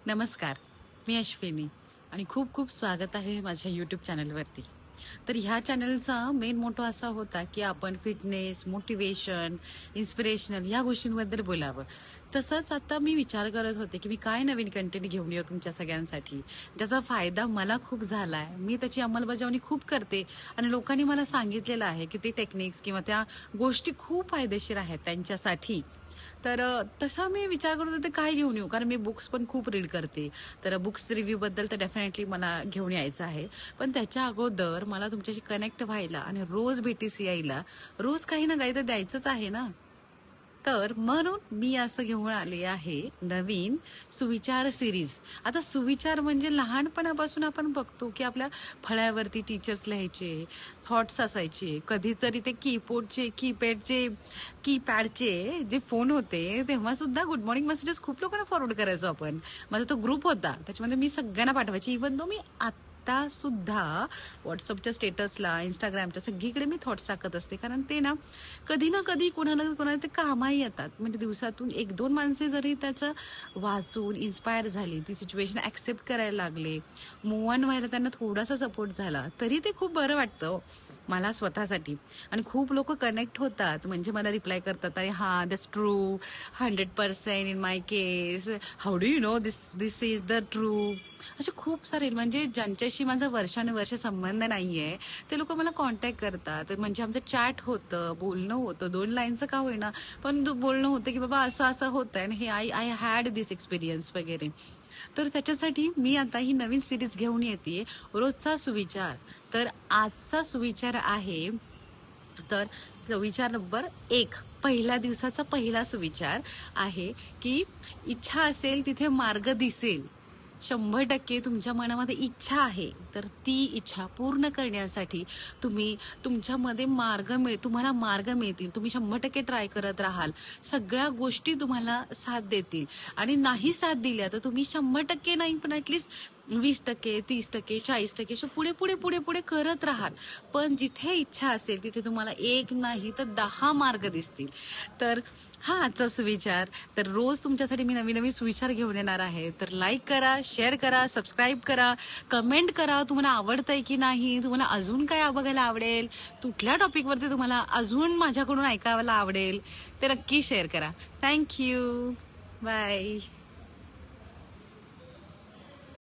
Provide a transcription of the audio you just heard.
नमस्कार, मी अश्विनी आणि खूप खूप स्वागत आहे माझ्या यूट्यूब चॅनलवरती. तर ह्या चॅनलचा मेन मोटो असा होता की आपण फिटनेस, मोटिवेशन, इन्स्पिरेशनल ह्या गोष्टींबद्दल बोलावं. तसंच आता मी विचार करत होते की मी काय नवीन कंटेंट घेऊन येऊ तुमच्या सगळ्यांसाठी, ज्याचा फायदा मला खूप झाला आहे. मी त्याची अंमलबजावणी खूप करते आणि लोकांनी मला सांगितलेलं आहे की ते टेक्निक्स किंवा त्या गोष्टी खूप फायदेशीर आहेत त्यांच्यासाठी. तर तसा मी विचार करत होते काय घेऊन येऊ, कारण मी बुक्स पण खूप रीड करते. तर बुक्स रिव्ह्यूबद्दल तर डेफिनेटली मला घेऊन यायचं आहे. पण त्याच्या अगोदर मला तुमच्याशी कनेक्ट व्हायला आणि रोज भेटीस यायला, रोज काही ना काही तर द्यायचंच आहे ना. तर म्हणून मी असं घेऊन आले आहे नवीन सुविचार सिरीज. आता सुविचार म्हणजे लहानपणापासून आपण बघतो की आपल्या फळ्यावरती टीचर्स लिहायचे, थॉट्स असायचे. कधीतरी ते कीपॅडचे जे फोन होते तेव्हा सुद्धा गुड मॉर्निंग मेसेजेस खूप लोकांना फॉरवर्ड करायचो आपण. माझा तो ग्रुप होता, त्याच्यामध्ये मी सगळ्यांना पाठवायची. इव्हन दो मी आता सुद्धा व्हॉट्सअपच्या स्टेटसला, इंस्टाग्रामच्या सगळीकडे मी थॉट्स टाकत असते, कारण ते ना कधी कोणाला ते कामाही येतात. म्हणजे दिवसातून एक दोन माणसे जरी त्याचं वाचून इन्स्पायर झाली, ती सिच्युएशन ऍक्सेप्ट करायला लागले, मूव्ह ऑन व्हायला त्यांना थोडासा सपोर्ट झाला, तरी ते खूप बरं वाटतं हो, मला स्वतःसाठी. आणि खूप लोक कनेक्ट होतात, म्हणजे मला रिप्लाय करतात, अरे हा that's true, 100% in my case, how do you know this this is the true. असे खूप सारे, म्हणजे ज्यांच्याशी माझा वर्षानुवर्ष संबंध नाहीये ते लोक मला कॉन्टॅक्ट करतात. म्हणजे आमचं चॅट होतं, बोलणं होतं, 2 लाईनचं का होईना, पण बोलणं होतं की बाबा असं असं होतंय आणि हे I I had this experience वगैरे. तर त्याच्यासाठी मी आता ही नवीन सिरीज घेऊन येते, रोजचा सुविचार. तर आजचा सुविचार आहे, तर सुविचार नंबर 1, पहिल्या दिवसाचा पहिला सुविचार आहे की इच्छा असेल तिथे मार्ग दिसेल. 100% तुमच्या मनामध्ये इच्छा आहे, तर ती इच्छा पूर्ण करण्यासाठी तुम्ही तुमच्यामध्ये तुम्हाला मार्ग मिळतील. तुम्ही 100% ट्राय करत राहाल, सगळ्या गोष्टी तुम्हाला साथ देतील. आणि नाही साथ दिल्या तर तुम्ही 100% नाही, पण ऍटलीस्ट 20%, 30%, 40% असं पुढे पुढे पुढे पुढे करत राहाल. पण जिथे इच्छा असेल तिथे तुम्हाला एक नाही तर 10 मार्ग दिसतील. तर हा आजचा सुविचार. तर रोज तुमच्यासाठी मी नवीन नवीन सुविचार घेऊन येणार आहे. तर लाईक करा, शेअर करा, सबस्क्राईब करा, कमेंट करा, तुम्हाला आवडतंय की नाही, तुम्हाला अजून काय बघायला आवडेल, कुठल्या टॉपिकवरती तुम्हाला अजून माझ्याकडून ऐकायला आवडेल, ते नक्की शेअर करा. थँक्यू. बाय.